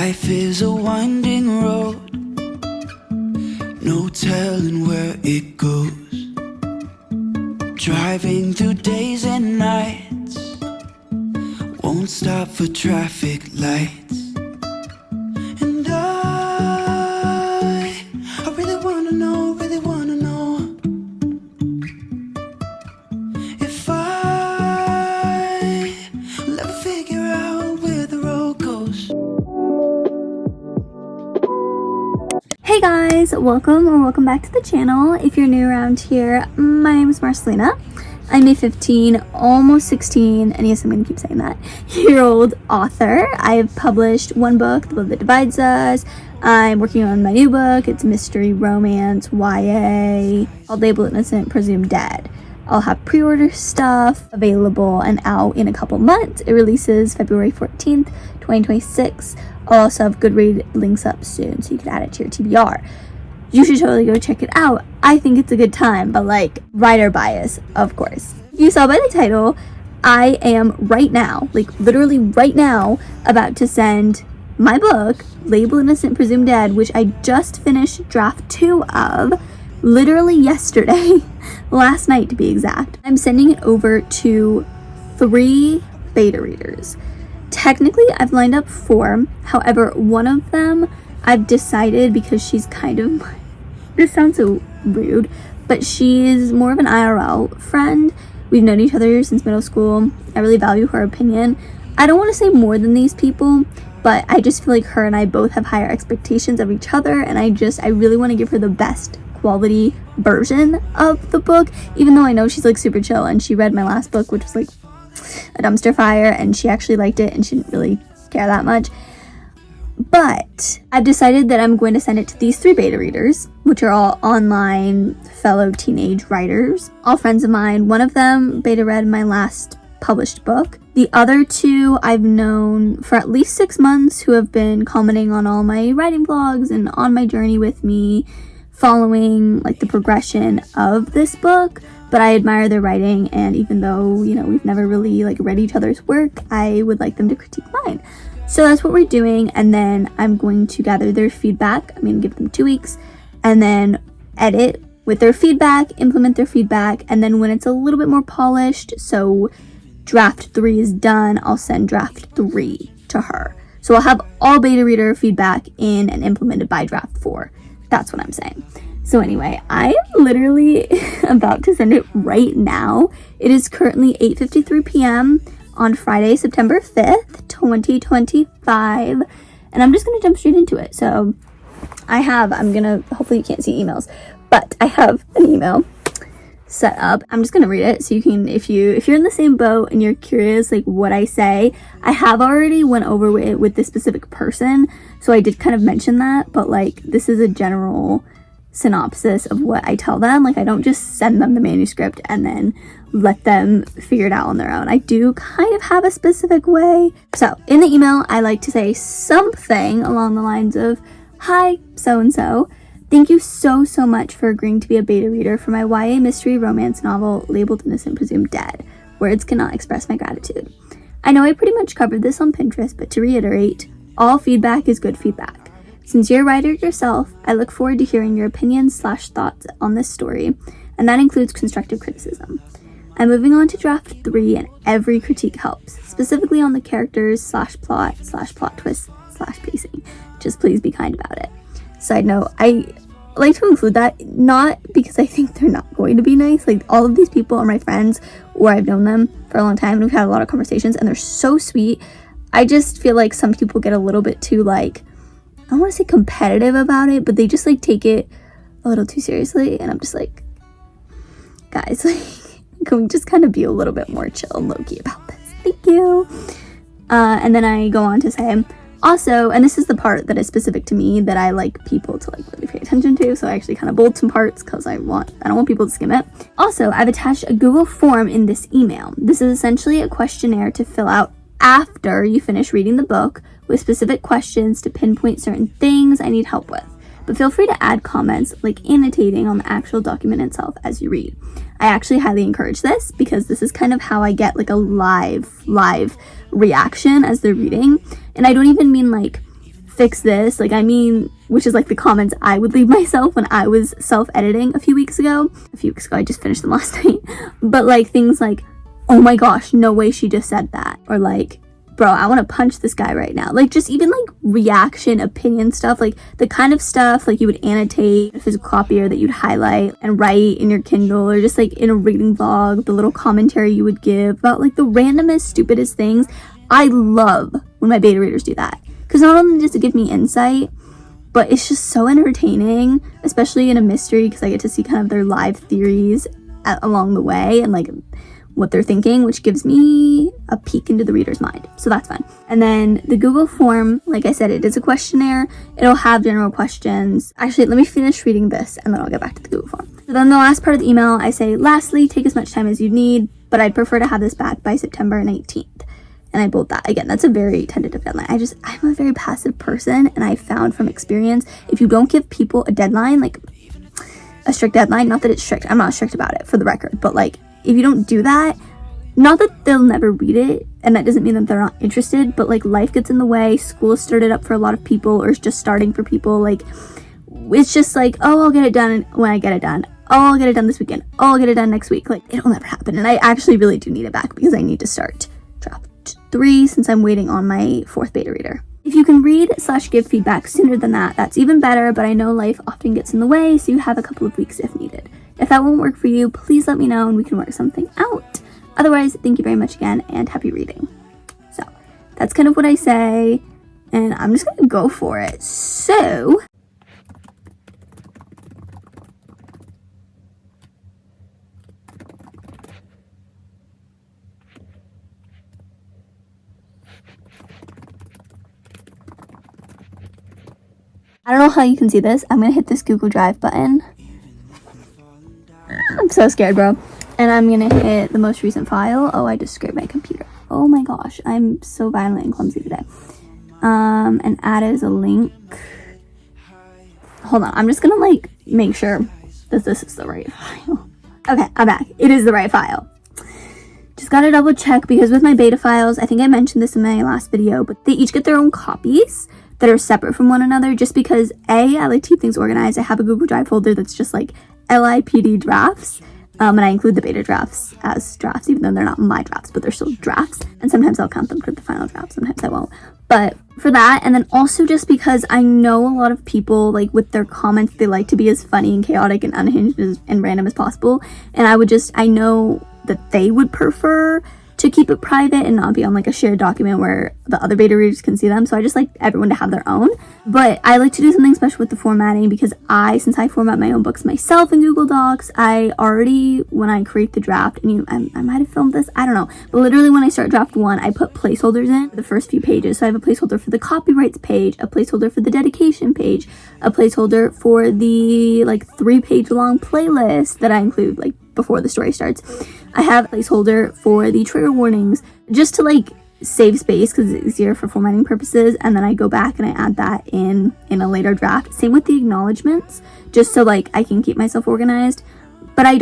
Life is a winding road, no telling where it goes. Driving through days and nights, won't stop for traffic lights. And I really wanna know, if I will ever figure out where the road goes. Hey guys, welcome back to the channel. If you're new around here, my name is Marcelina. I'm a 15, almost 16, and yes, I'm gonna keep saying that, year-old author. I've published one book, The Book That Divides Us. I'm working on my new book. It's mystery, romance, YA. I'll label it Innocent, Presumed Dead. I'll have pre-order stuff available and out in a couple months. It releases February 14th, 2026. I'll also have Goodreads links up soon, so you can add it to your TBR. You should totally go check it out. I think it's a good time, but like, writer bias, of course. You saw by the title, I am right now, like literally right now, about to send my book, labeled Innocent Presumed Dead, which I just finished draft 2 of, literally yesterday, last night to be exact. I'm sending it over to 3 beta readers. Technically, I've lined up 4. However, one of them I've decided, because she's kind of, this sounds so rude, but she's more of an IRL friend. We've known each other since middle school. I really value her opinion. I don't want to say more than these people, but I just feel like her and I both have higher expectations of each other, and I really want to give her the best quality version of the book, even though I know she's like super chill, and she read my last book, which was like a dumpster fire, and she actually liked it and she didn't really care that much. But I've decided that I'm going to send it to these 3 beta readers, which are all online fellow teenage writers, all friends of mine. One of them beta read my last published book. The other 2 I've known for at least 6 months, who have been commenting on all my writing vlogs and on my journey with me, following like the progression of this book. But I admire their writing, and even though, you know, we've never really like read each other's work, I would like them to critique mine. So that's what we're doing, and then I'm going to gather their feedback. I'm going to give them 2 weeks, and then edit with their feedback, implement their feedback, and then when it's a little bit more polished, so draft 3 is done, I'll send draft 3 to her. So I'll have all beta reader feedback in and implemented by draft 4. That's what I'm saying. So anyway, I am literally about to send it right now. It is currently 8:53 p.m. on Friday, September 5th, 2025. And I'm just going to jump straight into it. So hopefully you can't see emails, but I have an email set up. I'm just going to read it so you can, if you're in the same boat and you're curious like what I say, I have already went over it with this specific person. So I did kind of mention that, but like this is a general synopsis of what I tell them. Like I don't just send them the manuscript and then let them figure it out on their own. I do kind of have a specific way. So in the email, I like to say something along the lines of, "Hi, so-and-so. Thank you so much for agreeing to be a beta reader for my YA mystery romance novel labeled Innocent Presumed Dead. Words cannot express my gratitude. I know I pretty much covered this on Pinterest, but to reiterate, all feedback is good feedback. Since you're a writer yourself, I look forward to hearing your opinions/thoughts on this story, and that includes constructive criticism. I'm moving on to draft 3, and every critique helps, specifically on the characters/plot/plot twists/pacing. Just please be kind about it." Side note, I like to include that, not because I think they're not going to be nice. Like, all of these people are my friends, or I've known them for a long time, and we've had a lot of conversations, and they're so sweet. I just feel like some people get a little bit too, like, I don't want to say competitive about it, but they just like take it a little too seriously, and I'm just like, guys, like, can we just kind of be a little bit more chill and low-key about this? Thank you. And then I go on to say, also, and this is the part that is specific to me that I like people to like really pay attention to, so I actually kind of bold some parts because I don't want people to skim it. Also, I've attached a Google form in this email. This is essentially a questionnaire to fill out after you finish reading the book, with specific questions to pinpoint certain things I need help with. But feel free to add comments, like annotating on the actual document itself as you read. I actually highly encourage this because this is kind of how I get like a live reaction as they're reading. And I don't even mean like fix this. Like, I mean, which is like the comments I would leave myself when I was self-editing a few weeks ago. I just finished them last night. But like things like, oh my gosh, no way she just said that. Or like, bro, I want to punch this guy right now. Like, just even like reaction, opinion stuff, like the kind of stuff like you would annotate in a physical copier that you'd highlight and write in your Kindle, or just like in a reading vlog, the little commentary you would give about like the randomest, stupidest things. I love when my beta readers do that, because not only does it give me insight, but it's just so entertaining, especially in a mystery, because I get to see kind of their live theories along the way and like what they're thinking, which gives me a peek into the reader's mind. So that's fun. And then the Google form, like I said, it is a questionnaire. It'll have general questions. Actually, let me finish reading this and then I'll get back to the Google form. So then the last part of the email, I say, lastly, take as much time as you need, but I'd prefer to have this back by September 19th. And I bold that. Again, that's a very tentative deadline. I'm a very passive person, and I found from experience, if you don't give people a deadline, like a strict deadline, not that it's strict, I'm not strict about it for the record, but like, if you don't do that, not that they'll never read it, and that doesn't mean that they're not interested, but like life gets in the way, school started up for a lot of people, or it's just starting for people, like, it's just like, oh, I'll get it done when I get it done. Oh, I'll get it done this weekend. Oh, I'll get it done next week. Like, it'll never happen, and I actually really do need it back because I need to start draft 3 since I'm waiting on my 4th beta reader. If you can read/give feedback sooner than that, that's even better, but I know life often gets in the way, so you have a couple of weeks if needed. If that won't work for you, please let me know and we can work something out. Otherwise, thank you very much again and happy reading. So that's kind of what I say, and I'm just gonna go for it. So I don't know how you can see this. I'm gonna hit this Google Drive button. I'm so scared, bro. And I'm gonna hit the most recent file. Oh, I just scraped my computer. Oh my gosh, I'm so violent and clumsy today. And add as a link. Hold on, I'm just gonna like make sure that this is the right file. Okay, I'm back. It is the right file. Just gotta double check because with my beta files, I think I mentioned this in my last video, but they each get their own copies that are separate from one another, just because I like to keep things organized. I have a Google Drive folder that's just like LIPD drafts, and I include the beta drafts as drafts, even though they're not my drafts, but they're still drafts, and sometimes I'll count them for the final draft, sometimes I won't. But for that, and then also just because I know a lot of people, like with their comments, they like to be as funny and chaotic and unhinged and random as possible, and I know that they would prefer to keep it private and not be on like a shared document where the other beta readers can see them. So I just like everyone to have their own. But I like to do something special with the formatting because since I format my own books myself in Google Docs, I already, when I create the draft, and I might have filmed this, I don't know. But literally when I start draft 1, I put placeholders in the first few pages. So I have a placeholder for the copyrights page, a placeholder for the dedication page, a placeholder for the like 3-page long playlist that I include like before the story starts. I have a placeholder for the trigger warnings just to like save space because it's easier for formatting purposes, and then I go back and I add that in a later draft. Same with the acknowledgements, just so like I can keep myself organized. But I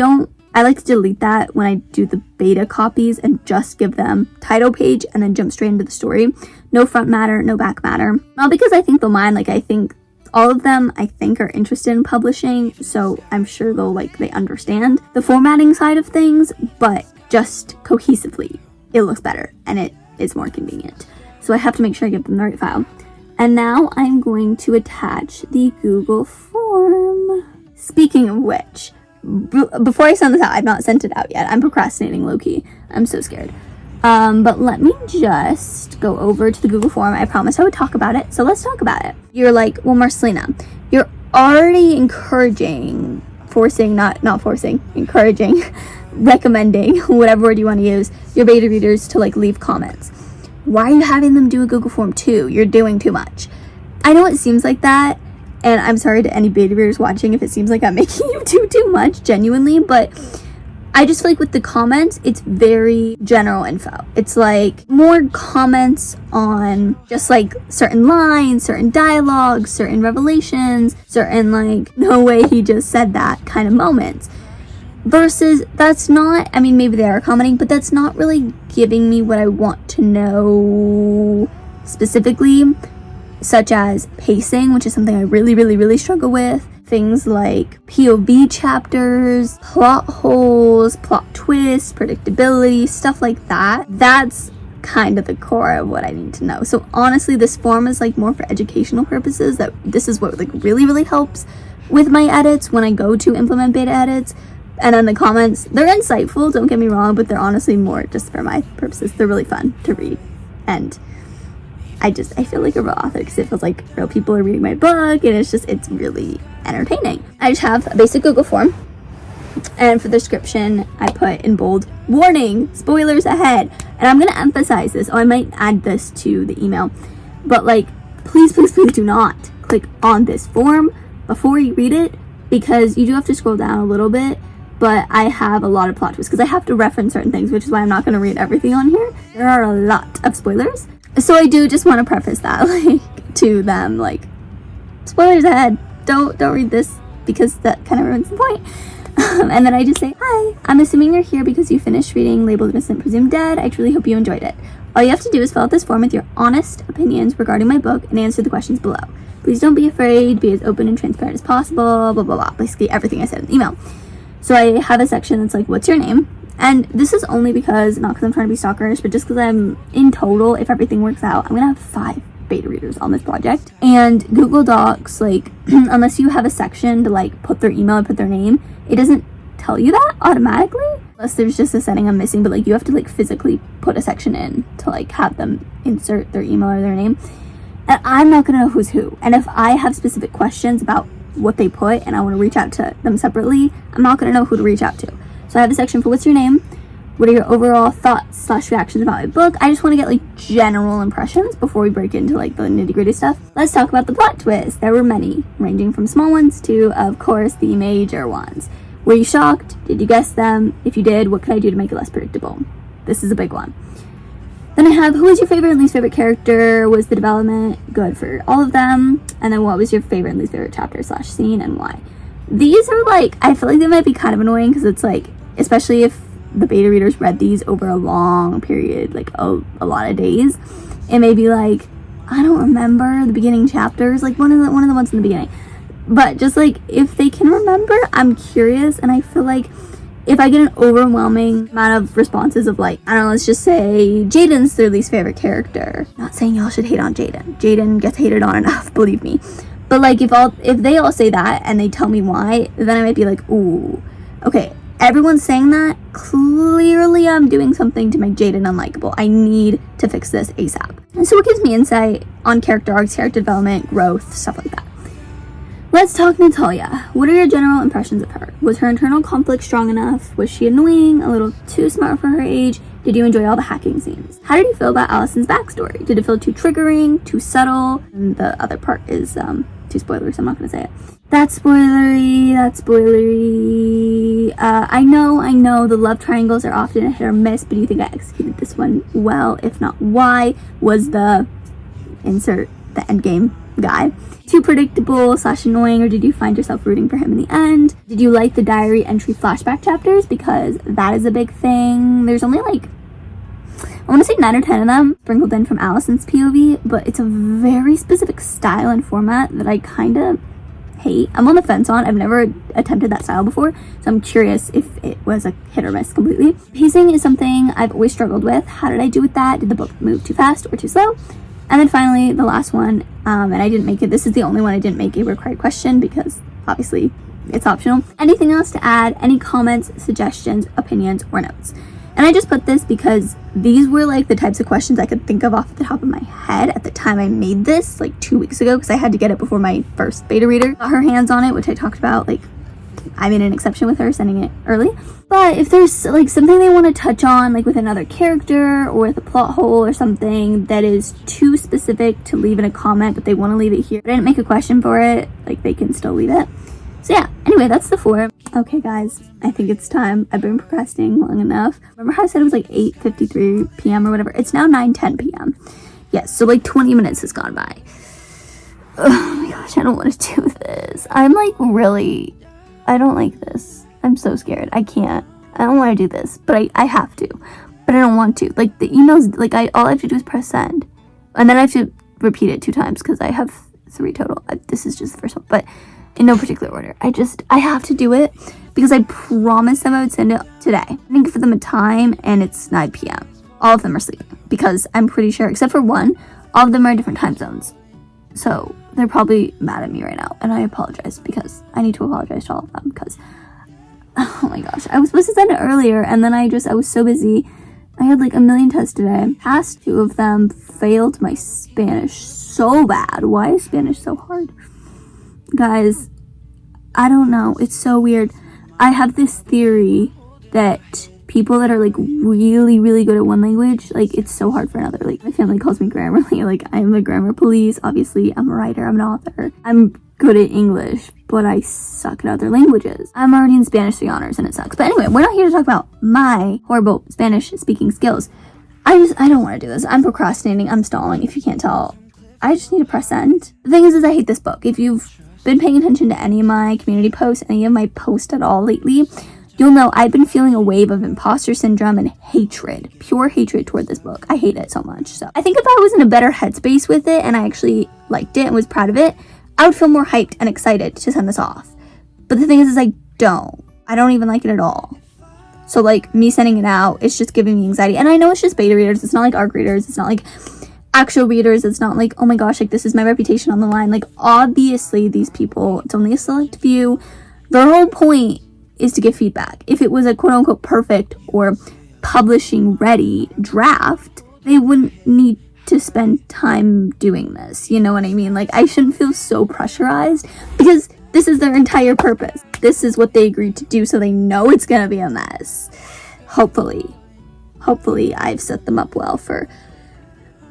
like to delete that when I do the beta copies and just give them title page and then jump straight into the story. No front matter, no back matter. Not because I think they'll mind, like I think all of them are interested in publishing, so I'm sure they understand the formatting side of things, but just cohesively, it looks better and it is more convenient. So I have to make sure I give them the right file. And now I'm going to attach the Google form. Speaking of which, before I send this out, I've not sent it out yet. I'm procrastinating low-key. I'm so scared. But let me just go over to the Google form. I promised I would talk about it, so let's talk about it. You're like, well, Marcelina, you're already encouraging, recommending, whatever word you want to use, your beta readers to like leave comments. Why are you having them do a Google form too? You're doing too much. I know it seems like that, and I'm sorry to any beta readers watching if it seems like I'm making you do too much, genuinely, but I just feel like with the comments, it's very general info. It's like more comments on just like certain lines, certain dialogues, certain revelations, certain like, no way he just said that kind of moments. Versus that's not, I mean, maybe they are commenting, but that's not really giving me what I want to know specifically. such as pacing, which is something I really struggle with. Things like POV chapters, plot holes, plot twists, predictability, stuff like that. That's kind of the core of what I need to know. So honestly, this form is like more for educational purposes. That this is what like really helps with my edits when I go to implement beta edits. And then the comments, they're insightful, don't get me wrong, but they're honestly more just for my purposes. They're really fun to read, and I feel like a real author because it feels like real people are reading my book, and it's really entertaining. I just have a basic Google form, and for the description I put in bold, warning, spoilers ahead. And I'm gonna emphasize this. I might add this to the email, but like, please do not click on this form before you read it, because you do have to scroll down a little bit. But I have a lot of plot twists because I have to reference certain things, which is why I'm not going to read everything on here. There are a lot of spoilers, so I do just want to preface that like to them, like, spoilers ahead, don't read this, because that kind of ruins the point. And then I just say, hi, I'm assuming you're here because you finished reading Labeled Innocent Presumed Dead. I truly hope you enjoyed it. All you have to do is fill out this form with your honest opinions regarding my book and answer the questions below. Please don't be afraid, be as open and transparent as possible, blah blah blah, basically everything I said in the email. So I have a section that's like, what's your name? And this is only because, not because I'm trying to be stalkerish, but just because I'm, in total, if everything works out, I'm gonna have 5 beta readers on this project. And Google Docs, like, unless you have a section to like put their email and put their name, it doesn't tell you that automatically, unless there's just a setting I'm missing. But like, you have to like physically put a section in to like have them insert their email or their name. And I'm not gonna know who's who. And if I have specific questions about what they put and I want to reach out to them separately, I'm not going to know who to reach out to. So I have a section for what's your name, what are your overall thoughts / reactions about my book. I just want to get like general impressions before we break into like the nitty-gritty stuff. Let's talk about the plot twist. There were many, ranging from small ones to, of course, the major ones. Were you shocked? Did you guess them? If you did, what could I do to make it less predictable? This is a big one. Then I have, who was your favorite and least favorite character? Was the development good for all of them? And then what was your favorite and least favorite chapter / scene, and why? These are like, I feel like they might be kind of annoying because it's like, especially if the beta readers read these over a long period, like a lot of days, it may be like, I don't remember the beginning chapters, like one of the ones in the beginning. But just like, if they can remember, I'm curious, and I feel like if I get an overwhelming amount of responses of like, I don't know, let's just say Jaden's their least favorite character. Not saying y'all should hate on Jaden. Jaden gets hated on enough, believe me. But like, if they all say that and they tell me why, then I might be like, ooh, okay, everyone's saying that. Clearly I'm doing something to make Jaden unlikable. I need to fix this ASAP. And so it gives me insight on character arcs, character development, growth, stuff like that. Let's talk Natalia. What are your general impressions of her? Was her internal conflict strong enough? Was she annoying? A little too smart for her age? Did you enjoy all the hacking scenes? How did you feel about Allison's backstory? Did it feel too triggering? Too subtle? And the other part is too spoilery, so I'm not going to say it. That's spoilery. I know the love triangles are often a hit or miss, but do you think I executed this one well? If not, why? Was the insert the endgame guy too predictable / annoying, or did you find yourself rooting for him in the end? Did you like the diary entry flashback chapters? Because that is a big thing. There's only like, I want to say 9 or 10 of them sprinkled in from Allison's POV, but it's a very specific style and format that I kind of hate. I'm on the fence on. I've never attempted that style before, so I'm curious if it was a hit or miss completely. Pacing is something I've always struggled with. How did I do with that? Did the book move too fast or too slow? And then finally, the last one, and I didn't make it, this is the only one I didn't make a required question because obviously it's optional. Anything else to add? Any comments, suggestions, opinions, or notes? And I just put this because these were like the types of questions I could think of off the top of my head at the time I made this, like 2 weeks ago, because I had to get it before my first beta reader got her hands on it, which I talked about, like I made an exception with her sending it early. But if there's like something they want to touch on, like with another character or with a plot hole or something that is too specific to leave in a comment, but they want to leave it here, but I didn't make a question for it, like they can still leave it. So yeah, anyway, that's the 4. Okay guys, I think it's time. I've been procrastinating long enough. Remember how I said it was like 8:53 p.m. or whatever? It's now 9:10 p.m. Yes, so like 20 minutes has gone by. Oh my gosh, I don't want to do this. I'm like really, I don't like this. I'm so scared. I can't. I don't want to do this, but I have to. But I don't want to. Like the emails, like all I have to do is press send. And then I have to repeat it 2 times because I have 3 total. This is just the first one, but in no particular order. I have to do it because I promised them I would send it today. I didn't give them a time, and it's 9 p.m. All of them are sleeping because I'm pretty sure, except for one, all of them are in different time zones. So they're probably mad at me right now, and I apologize because I need to apologize to all of them because, oh my gosh, I was supposed to send it earlier, and then I was so busy. I had like a million tests today. Past 2 of them failed my Spanish so bad. Why is Spanish so hard? Guys, I don't know. It's so weird. I have this theory that people that are like really, really good at one language, like it's so hard for another. Like my family calls me Grammarly. Like I'm the grammar police. Obviously, I'm a writer. I'm an author. I'm good at English, but I suck at other languages. I'm already in Spanish 3 honors and it sucks. But anyway, we're not here to talk about my horrible Spanish speaking skills. I don't want to do this. I'm procrastinating. I'm stalling. If you can't tell, I just need to press send. The thing is I hate this book. If you've been paying attention to any of my community posts, any of my posts at all lately, you'll know I've been feeling a wave of imposter syndrome and hatred, pure hatred toward this book. I hate it so much. So I think if I was in a better headspace with it and I actually liked it and was proud of it, I would feel more hyped and excited to send this off. But the thing is I don't even like it at all. So like me sending it out, it's just giving me anxiety. And I know it's just beta readers. It's not like ARC readers. It's not like actual readers. It's not like, oh my gosh, like this is my reputation on the line. Like obviously these people, it's only a select few. Their whole point is to give feedback. If it was a quote unquote perfect or publishing ready draft, they wouldn't need to spend time doing this. You know what I mean? Like I shouldn't feel so pressurized because this is their entire purpose. This is what they agreed to do, so they know it's gonna be a mess. Hopefully I've set them up well for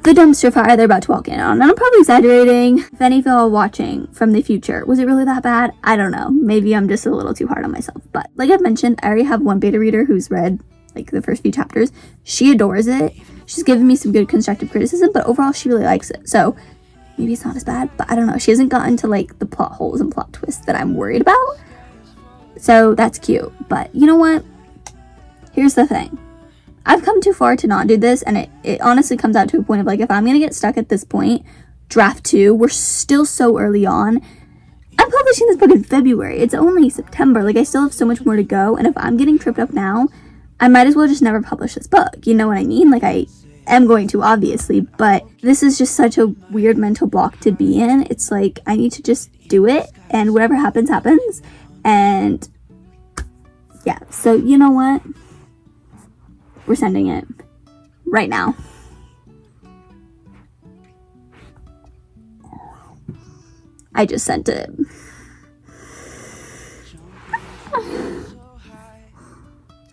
the dumpster fire they're about to walk in on. And I'm probably exaggerating. If any of y'all watching from the future, was it really that bad? I don't know. Maybe I'm just a little too hard on myself. But like I've mentioned, I already have one beta reader who's read like the first few chapters. She adores it. She's given me some good constructive criticism, but overall she really likes it. So maybe it's not as bad, but I don't know. She hasn't gotten to like the plot holes and plot twists that I'm worried about. So that's cute. But you know what? Here's the thing. I've come too far to not do this, and it honestly comes out to a point of like, if I'm gonna get stuck at this point, draft 2, we're still so early on. I'm publishing this book in February. It's only September. Like I still have so much more to go, and if I'm getting tripped up now, I might as well just never publish this book. You know what I mean? Like I am going to, obviously, but this is just such a weird mental block to be in. It's like I need to just do it, and whatever happens, happens. And yeah, so you know what? We're sending it right now. I just sent it.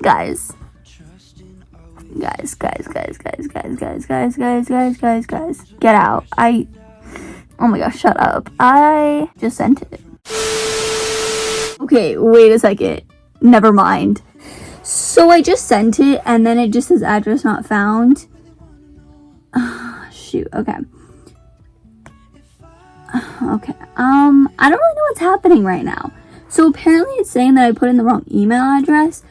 Guys, get out. Oh my gosh, shut up. I just sent it. Okay, wait a second. Never mind. So I just sent it, and then it just says address not found. Shoot, okay. Okay, I don't really know what's happening right now. So apparently it's saying that I put in the wrong email address.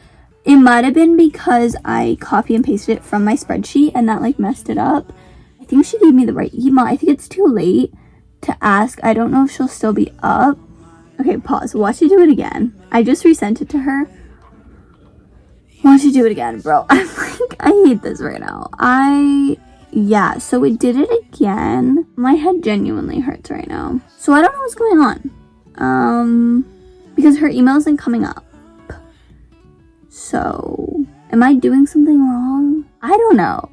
It might have been because I copy and pasted it from my spreadsheet, and that like messed it up. I think she gave me the right email. I think it's too late to ask. I don't know if she'll still be up. Okay, pause. Watch you do it again. I just resent it to her. Watch you do it again, bro. I'm like, I hate this right now. Yeah, so it did it again. My head genuinely hurts right now. So I don't know what's going on. Because her email isn't coming up. So, am I doing something wrong? I don't know.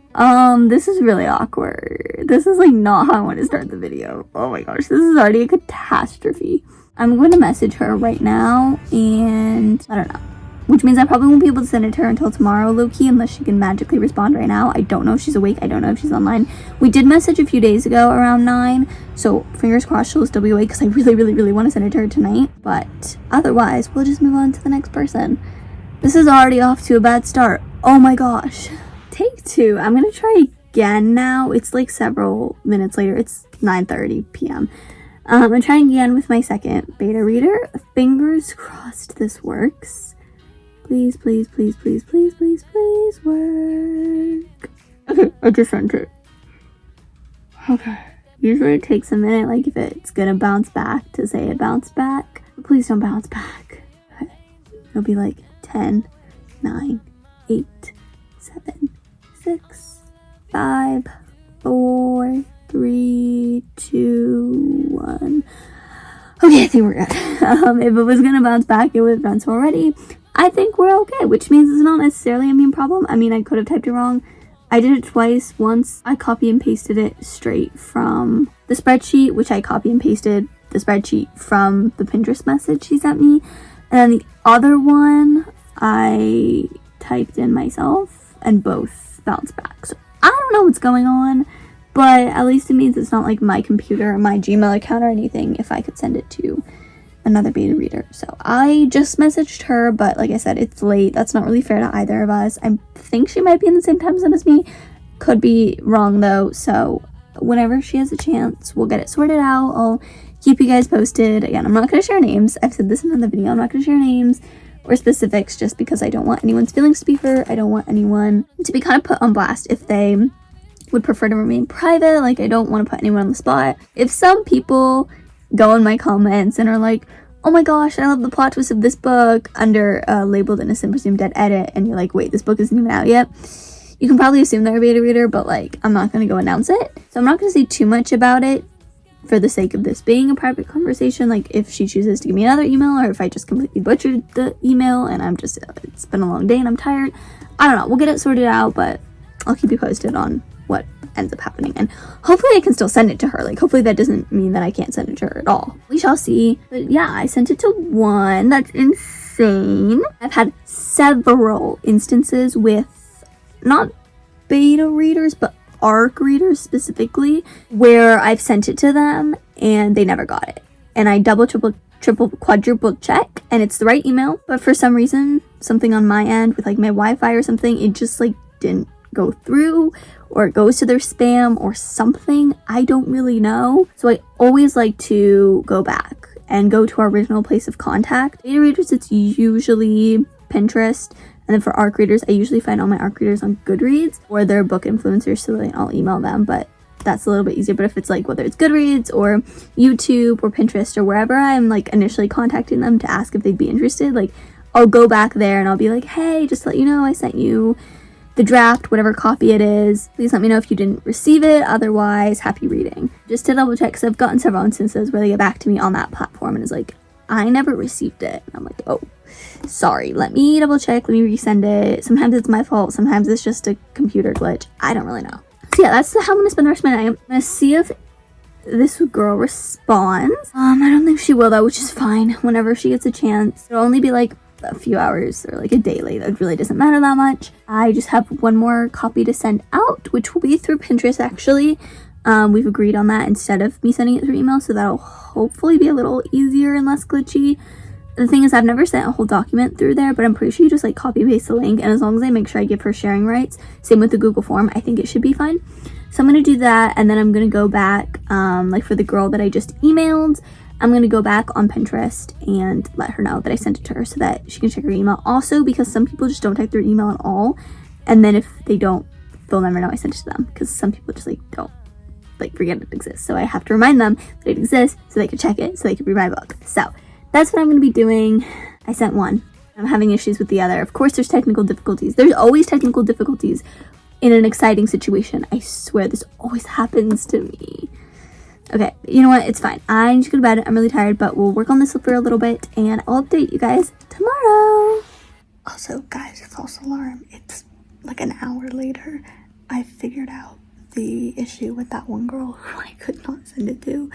This is really awkward. This is like not how I want to start the video. Oh my gosh, this is already a catastrophe. I'm going to message her right now, and I don't know. Which means I probably won't be able to send it to her until tomorrow, low-key, unless she can magically respond right now. I don't know if she's awake. I don't know if she's online. We did message a few days ago around 9, so fingers crossed she'll still be awake, because I really want to send it to her tonight. But otherwise, we'll just move on to the next person. This is already off to a bad start. Oh my gosh. Take 2. I'm going to try again now. It's like several minutes later. It's 9:30 p.m. I'm trying again with my second beta reader. Fingers crossed this works. Please work. Okay, I just sent it. Okay. Usually it takes a minute, like if it's gonna bounce back, to say it bounced back. But please don't bounce back. Okay. It'll be like 10, 9, 8, 7, 6, 5, 4, 3, 2, 1. Okay, I think we're good. If it was gonna bounce back, it would have done so already. I think we're okay, which means it's not necessarily a main problem. I mean, I could have typed it wrong. I did it twice. Once I copy and pasted it straight from the spreadsheet, which I copy and pasted the spreadsheet from the Pinterest message she sent me. And then the other one, I typed in myself and both bounced back. So I don't know what's going on, but at least it means it's not like my computer or my Gmail account or anything if I could send it to another beta reader. So I just messaged her, but like I said, it's late. That's not really fair to either of us. I think she might be in the same time zone as me. Could be wrong though. So whenever she has a chance, we'll get it sorted out. I'll keep you guys posted. Again, I'm not going to share names. I've said this in another video. I'm not going to share names or specifics just because I don't want anyone's feelings to be hurt. I don't want anyone to be kind of put on blast if they would prefer to remain private. Like, I don't want to put anyone on the spot. If some people go in my comments and are like, oh my gosh, I love the plot twist of this book under labeled innocent presumed dead edit, and you're like, wait, this book isn't even out yet, you can probably assume they're a beta reader, but like, I'm not going to go announce it. So I'm not going to say too much about it for the sake of this being a private conversation. Like, if she chooses to give me another email, or if I just completely butchered the email and I'm just, it's been a long day and I'm tired, I don't know, we'll get it sorted out, but I'll keep you posted on what ends up happening, and hopefully I can still send it to her. Like, hopefully that doesn't mean that I can't send it to her at all. We shall see. But yeah, I sent it to one. That's insane. I've had several instances with not beta readers but ARC readers specifically where I've sent it to them and they never got it, and I double, triple, quadruple check and it's the right email, but for some reason, something on my end with like my Wi-Fi or something, it just like didn't go through, or it goes to their spam or something. I don't really know. So I always like to go back and go to our original place of contact. Beta readers, it's usually Pinterest, and then for ARC readers, I usually find all my ARC readers on Goodreads, or they're book influencers, so then I'll email them, but that's a little bit easier. But if it's like, whether it's Goodreads or YouTube or Pinterest or wherever I'm like initially contacting them to ask if they'd be interested, like, I'll go back there and I'll be like, hey, just to let you know, I sent you the draft, whatever copy it is. Please let me know if you didn't receive it. Otherwise, happy reading. Just to double check, because I've gotten several instances where they get back to me on that platform and is like, I never received it. And I'm like, oh, sorry, let me double check, let me resend it. Sometimes it's my fault, sometimes it's just a computer glitch. I don't really know. So yeah, that's how I'm gonna spend the rest of my night. I'm gonna see if this girl responds. I don't think she will though, which is fine. Whenever she gets a chance, it'll only be like a few hours or like a day late. It really doesn't matter that much. I just have one more copy to send out, which will be through Pinterest actually. We've agreed on that instead of me sending it through email, so that'll hopefully be a little easier and less glitchy. The thing is, I've never sent a whole document through there, but I'm pretty sure you just like copy and paste the link, and as long as I make sure I give her sharing rights, same with the Google form, I think it should be fine. So I'm gonna do that, and then I'm gonna go back, like for the girl that I just emailed, I'm gonna go back on Pinterest and let her know that I sent it to her so that she can check her email. Also, because some people just don't type their email at all, and then if they don't, they'll never know I sent it to them, because some people just like don't like forget it exists. So I have to remind them that it exists so they can check it, so they can read my book. So that's what I'm gonna be doing. I sent one. I'm having issues with the other. Of course, there's technical difficulties. There's always technical difficulties in an exciting situation. I swear this always happens to me. Okay, you know what? It's fine. I need to go to bed. I'm really tired, but we'll work on this for a little bit and I'll update you guys tomorrow. Also, guys, false alarm. It's like an hour later. I figured out the issue with that one girl who I could not send it to.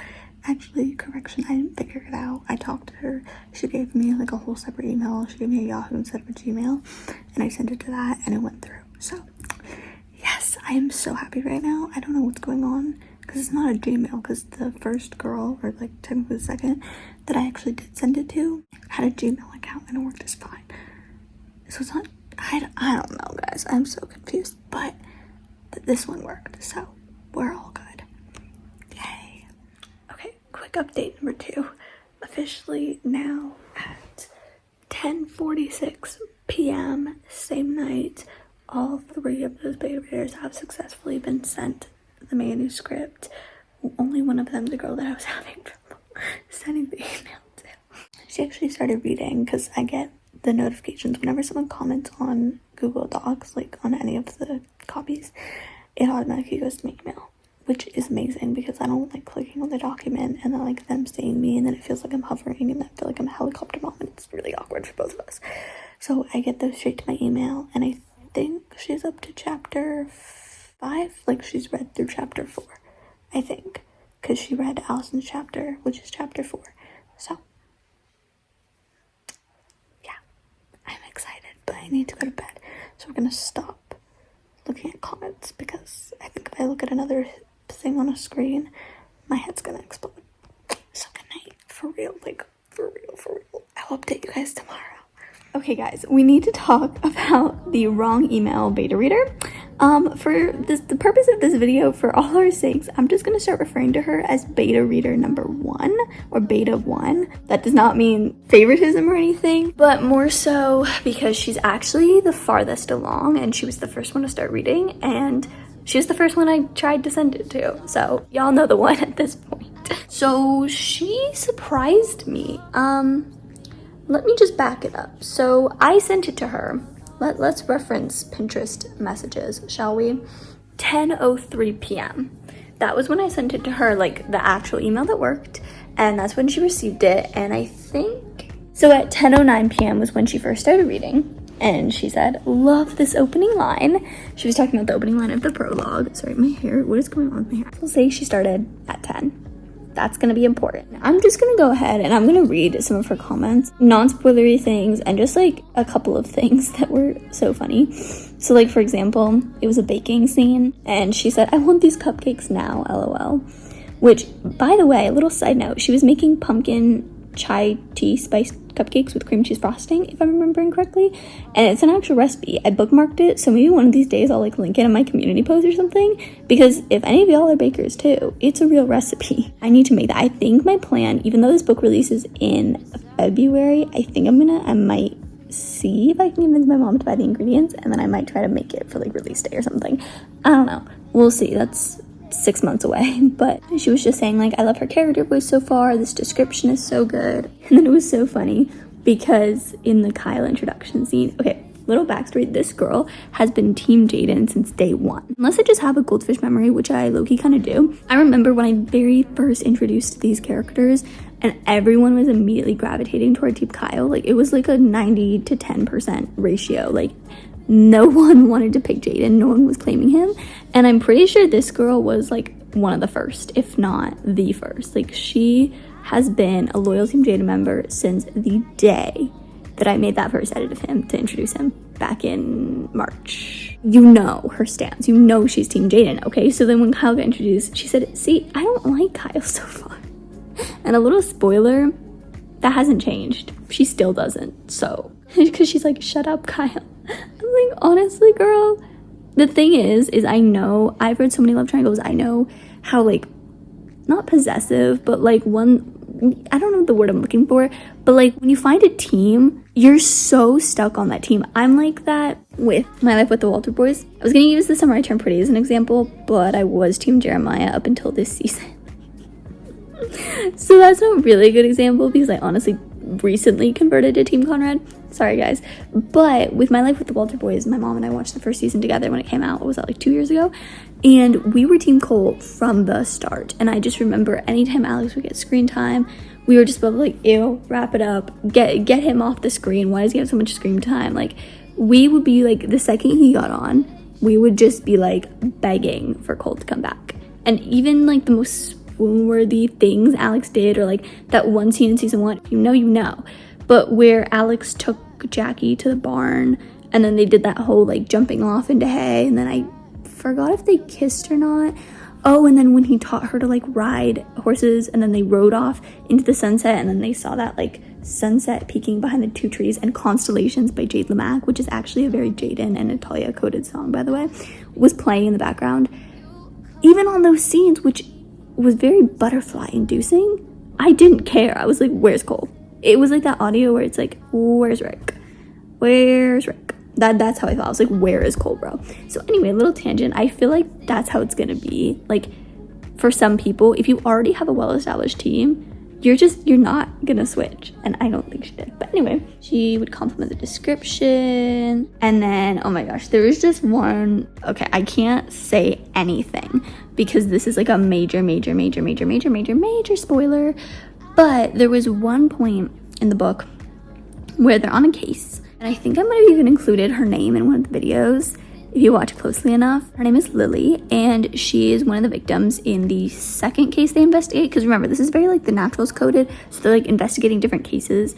Actually, correction, I didn't figure it out. I talked to her. She gave me like a whole separate email. She gave me a Yahoo instead of a Gmail, and I sent it to that and it went through. So yes, I am so happy right now. I don't know what's going on because it's not a Gmail, because the first girl, or like technically the second, that I actually did send it to had a Gmail account and it worked just fine. So it's not, I don't know, guys. I'm so confused, but this one worked, so we're all good. Yay. Okay, quick update number 2. Officially now at 10:46 p.m. same night, all 3 of those beta readers have successfully been sent the manuscript only one of them, the girl that I was having trouble sending the email to. She actually started reading because I get the notifications whenever someone comments on Google Docs, like on any of the copies, it automatically goes to my email, which is amazing because I don't like clicking on the document and then like them seeing me and then it feels like I'm hovering and I feel like I'm a helicopter mom and it's really awkward for both of us. So I get those straight to my email, and I think she's up to chapter 5. Like she's read through chapter 4, I think, because she read Allison's chapter, which is chapter 4. So yeah, I'm excited, but I need to go to bed. So we're gonna stop looking at comments because I think if I look at another thing on a screen, my head's gonna explode. So good night, for real, like for real. I'll update you guys tomorrow. Okay guys, we need to talk about the wrong email beta reader. For the purpose of this video, for all our sakes, I'm just gonna start referring to her as beta reader number 1 or beta 1. That does not mean favoritism or anything, but more so because she's actually the farthest along and she was the first one to start reading and she was the first one I tried to send it to. So y'all know the one at this point. So she surprised me. Let me just back it up. So I sent it to her. Let's reference Pinterest messages, shall we? 10:03 p.m. That was when I sent it to her, like the actual email that worked, and that's when she received it. And I think so at 10:09 p.m. was when she first started reading, and she said, "Love this opening line." She was talking about the opening line of the prologue. Sorry, my hair. What is going on with my hair? We'll say she started at 10. That's gonna be important. I'm just gonna go ahead and I'm gonna read some of her comments, non-spoilery things, and just like a couple of things that were so funny. So like, for example, it was a baking scene and she said, "I want these cupcakes now, LOL." Which, by the way, a little side note, she was making pumpkin chai tea spiced cupcakes with cream cheese frosting, if I'm remembering correctly, and it's an actual recipe. I bookmarked it, so maybe one of these days I'll like link it in my community post or something, because if any of y'all are bakers too, it's a real recipe. I need to make that. I think my plan, even though this book releases in February, I think I might see if I can convince my mom to buy the ingredients, and then I might try to make it for like release day or something. I don't know, we'll see. That's 6 months away. But she was just saying like, "I love her character voice so far, this description is so good." And then it was so funny because in the Kyle introduction scene, okay, little backstory, this girl has been Team Jaden since day 1. Unless I just have a goldfish memory, which I low-key kind of do. I remember when I very first introduced these characters and everyone was immediately gravitating toward Team Kyle. Like it was like a 90 to 10% ratio. Like no one wanted to pick Jaden, no one was claiming him, and I'm pretty sure this girl was like one of the first, if not the first. Like she has been a loyal Team Jaden member since the day that I made that first edit of him to introduce him back in March. You know her stance, you know she's Team Jaden, okay? So then when Kyle got introduced, she said, "See, I don't like Kyle so far." And a little spoiler, that hasn't changed. She still doesn't, so because she's like, "Shut up, Kyle." I'm like, honestly, girl, the thing is I know, I've read so many love triangles, I know how like, not possessive, but like I don't know the word I'm looking for, but like when you find a team, you're so stuck on that team. I'm like that with My Life with the Walter Boys. I was gonna use The Summer I Turned Pretty as an example, but I was Team Jeremiah up until this season. So that's not really a good example because I honestly recently converted to Team Conrad. Sorry guys. But with My Life with the Walter Boys, my mom and I watched the first season together when it came out. What was that, like 2 years ago? And we were Team Cole from the start. And I just remember anytime Alex would get screen time, we were just both like, "Ew, wrap it up, get him off the screen. Why does he have so much screen time?" Like we would be like, the second he got on, we would just be like begging for Cole to come back. And even like the most swoon-worthy things Alex did, or like that one scene in season 1, you know, but where Alex took Jackie to the barn and then they did that whole like jumping off into hay, and then I forgot if they kissed or not. Oh, and then when he taught her to like ride horses, and then they rode off into the sunset, and then they saw that like sunset peeking behind the 2 trees, and Constellations by Jade Lamack, which is actually a very Jaden and Natalia coded song, by the way, was playing in the background. Even on those scenes, which was very butterfly inducing, I didn't care. I was like, "Where's Cole?" It was like that audio where it's like, "Where's Rick? Where's Rick?" That's how I felt. I was like, "Where is Cole, bro?" So anyway, little tangent. I feel like that's how it's gonna be. Like for some people, if you already have a well-established team, you're not gonna switch. And I don't think she did. But anyway, she would compliment the description. And then, oh my gosh, there was just one, okay, I can't say anything because this is like a major spoiler. But there was one point in the book where they're on a case. And I think I might have even included her name in one of the videos. If you watch closely enough, her name is Lily, and she is one of the victims in the second case they investigate. Because remember, this is very like the Naturals coded, so they're like investigating different cases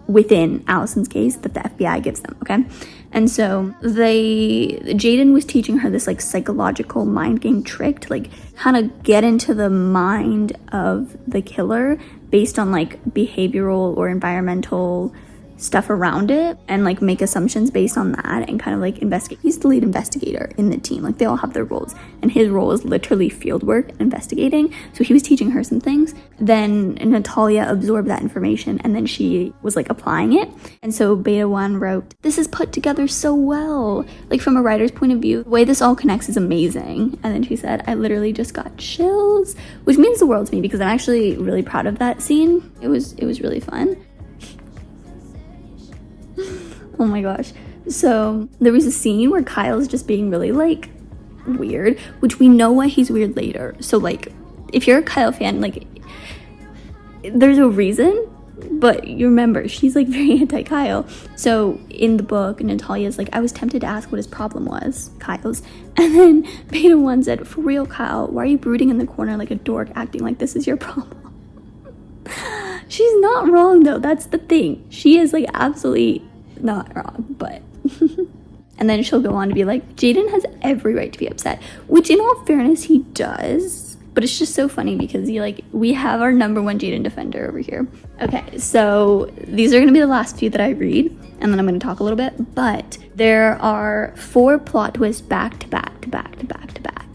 within Allison's case that the FBI gives them, okay? And so Jaden was teaching her this like psychological mind game trick to like kind of get into the mind of the killer based on like behavioral or environmental stuff around it, and like make assumptions based on that and kind of like investigate. He's the lead investigator in the team. Like they all have their roles, and his role is literally field work and investigating. So he was teaching her some things. Then Natalia absorbed that information, and then she was like applying it. And so Beta 1 wrote, "This is put together so well. Like from a writer's point of view, the way this all connects is amazing." And then she said, "I literally just got chills," which means the world to me because I'm actually really proud of that scene. It was really fun. Oh my gosh. So there was a scene where Kyle's just being really like weird, which we know why he's weird later. So like if you're a Kyle fan, like there's a reason, but you remember she's like very anti-Kyle. So in the book, Natalia's like, "I was tempted to ask what his problem was," Kyle's, and then Beta 1 said, "For real, Kyle, why are you brooding in the corner like a dork, acting like this is your problem?" She's not wrong though, that's the thing. She is like absolutely not wrong, but and then she'll go on to be like, "Jaden has every right to be upset," which in all fairness he does, but it's just so funny because we have our number one Jaden defender over here. Okay, so these are gonna be the last few that I read, and then I'm gonna talk a little bit, but there are 4 plot twists back to back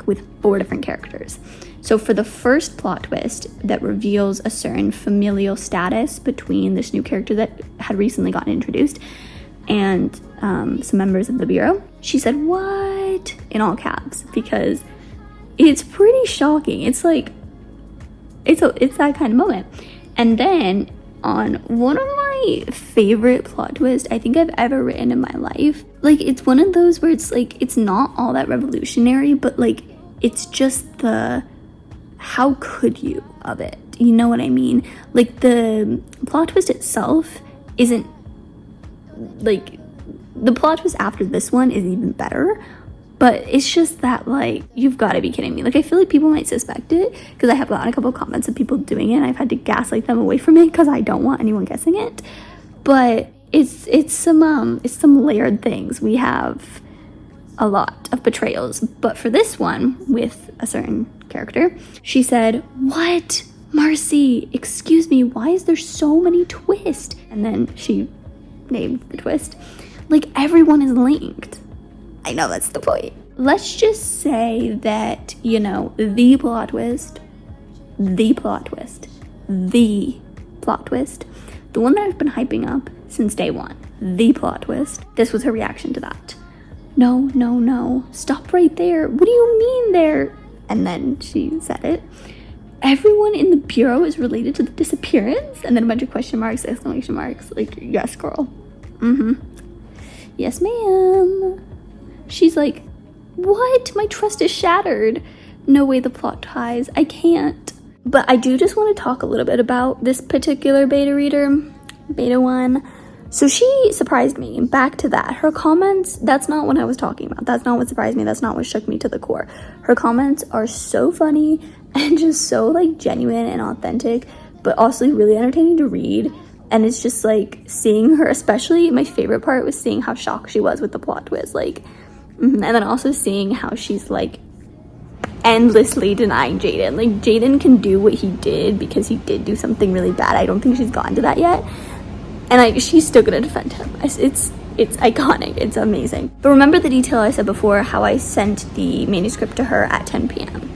with 4 different characters. So for the first plot twist that reveals a certain familial status between this new character that had recently gotten introduced and some members of the Bureau, she said, "What?" in all caps, because it's pretty shocking. It's like, it's that kind of moment. And then on one of my favorite plot twists I think I've ever written in my life, like it's one of those where it's like, it's not all that revolutionary, but like, it's just the how could you of it, you know what I mean? Like the plot twist itself isn't like, the plot twist after this one is even better, but it's just that like, you've got to be kidding me. Like I feel like people might suspect it because I have gotten a couple of comments of people doing it and I've had to gaslight them away from it because I don't want anyone guessing it. But it's some layered things. We have a lot of betrayals, but for this one with a certain character, she said, "What? Marcy, excuse me, why is there so many twists?" And then she named the twist. Like everyone is linked. I know that's the point. Let's just say that, you know, the plot twist, the one that I've been hyping up since day one, the plot twist, this was her reaction to that. No, stop right there. What do you mean there? And then she said it. "Everyone in the Bureau is related to the disappearance?" And then a bunch of question marks, exclamation marks. Like, yes, girl. Yes, ma'am. She's like, "What? My trust is shattered. No way the plot ties. I can't." But I do just want to talk a little bit about this particular beta reader, Beta 1. So she surprised me. Back to that. Her comments, that's not what I was talking about. That's not what surprised me. That's not what shook me to the core. Her comments are so funny and just so like genuine and authentic, but also really entertaining to read. And it's just like seeing her, especially my favorite part was seeing how shocked she was with the plot twist. Like, and then also seeing how she's like endlessly denying Jaden. Like Jaden can do what he did because he did do something really bad. I don't think she's gotten to that yet. And she's still gonna defend him. It's iconic. It's amazing. But remember the detail I said before, how I sent the manuscript to her at 10 p.m.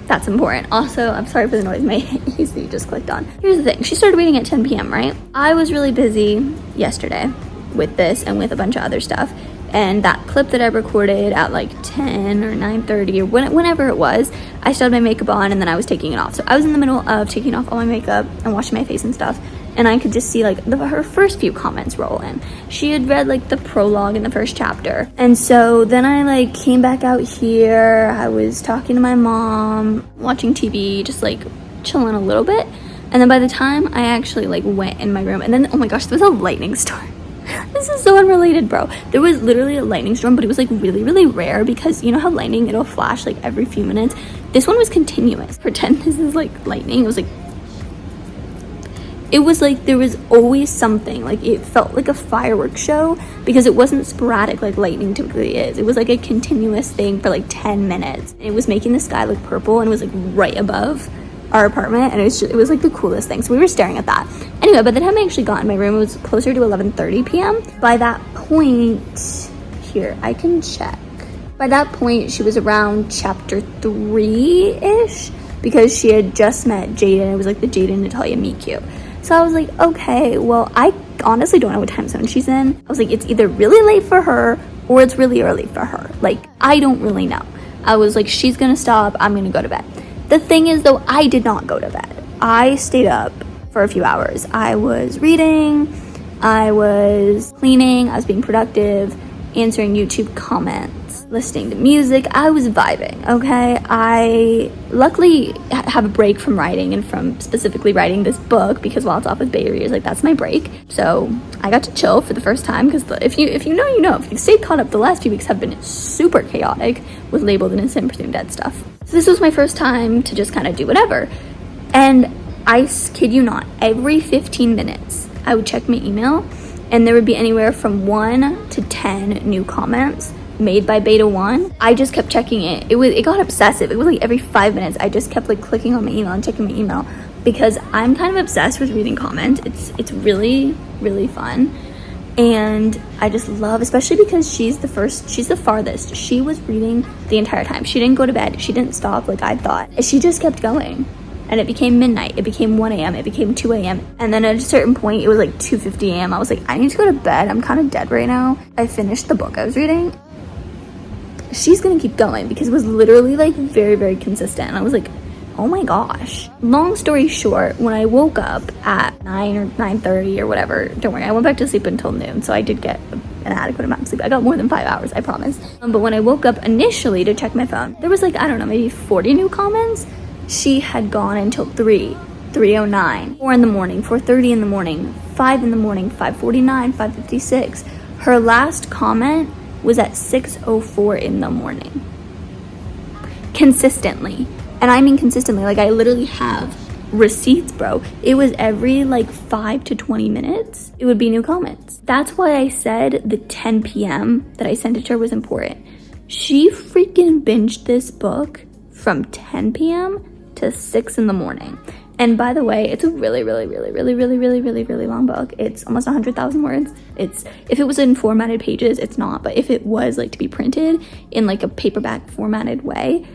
That's important. Also, I'm sorry for the noise my AC just clicked on. Here's the thing. She started reading at 10 p.m., right? I was really busy yesterday with this and with a bunch of other stuff. And that clip that I recorded at like 10 or 9:30 or whenever it was, I still had my makeup on and then I was taking it off. So I was in the middle of taking off all my makeup and washing my face and stuff, and I could just see like her first few comments roll in. She had read like the prologue in the first chapter, and so then I like came back out here. I was talking to my mom, watching TV, just like chilling a little bit, and then by the time I actually like went in my room, and then oh my gosh, there was a lightning storm. This is so unrelated, bro. There was literally a lightning storm, but it was like really rare, because you know how lightning, it'll flash like every few minutes. This one was continuous. Pretend this is like lightning. It was like there was always something. Like it felt like a fireworks show, because it wasn't sporadic like lightning typically is. It was like a continuous thing for like 10 minutes. It was making the sky look purple, and it was like right above our apartment, and it was like the coolest thing. So we were staring at that. Anyway, by the time I actually got in my room, it was closer to 11:30 p.m. By that point, here, I can check. By that point, she was around chapter 3-ish, because she had just met Jaden. It was like the Jaden Natalia meet cute. So I was like, okay, well, I honestly don't know what time zone she's in. I was like, it's either really late for her or it's really early for her. Like, I don't really know. I was like, she's gonna stop, I'm gonna go to bed. The thing is, though, I did not go to bed. I stayed up for a few hours. I was reading, I was cleaning, I was being productive, answering YouTube comments, listening to music. I was vibing, okay? I luckily have a break from writing, and from specifically writing this book, because while it's off with Bay Years, like that's my break. So I got to chill for the first time, because if you know, you know. If you've stayed caught up, the last few weeks have been super chaotic with Labeled Innocent, Presumed Dead stuff. So this was my first time to just kind of do whatever. And I kid you not, every 15 minutes, I would check my email, and there would be anywhere from 1 to 10 new comments made by Beta 1. I just kept checking it. It got obsessive. It was like every 5 minutes, I just kept like clicking on my email and checking my email, because I'm kind of obsessed with reading comments. It's really fun. And I just love, especially because she's the farthest. She was reading the entire time. She didn't go to bed. She didn't stop like I thought. She just kept going. And it became midnight. It became 1 a.m. It became 2 a.m. And then at a certain point, it was like 2:50 a.m. I was like, I need to go to bed. I'm kind of dead right now. I finished the book I was reading. She's gonna keep going, because it was literally like very consistent. And I was like, oh my gosh. Long story short, when I woke up at 9 or 9:30 or whatever, don't worry, I went back to sleep until noon, so I did get an adequate amount of sleep. I got more than 5 hours, I promise. But when I woke up initially to check my phone, there was like, I don't know, maybe 40 new comments. She had gone until 3:09, 4 in the morning, 4:30 in the morning, 5 in the morning, 5:49, 5:56. Her last comment was at 6:04 in the morning. Consistently. And I mean consistently, like I literally have receipts, bro. It was every like 5 to 20 minutes, it would be new comments. That's why I said the 10 p.m. that I sent it to her was important. She freaking binged this book from 10 p.m. to 6 in the morning. And by the way, it's a really long book. It's almost 100,000 words. If it was in formatted pages, it's not, but if it was like to be printed in like a paperback formatted way,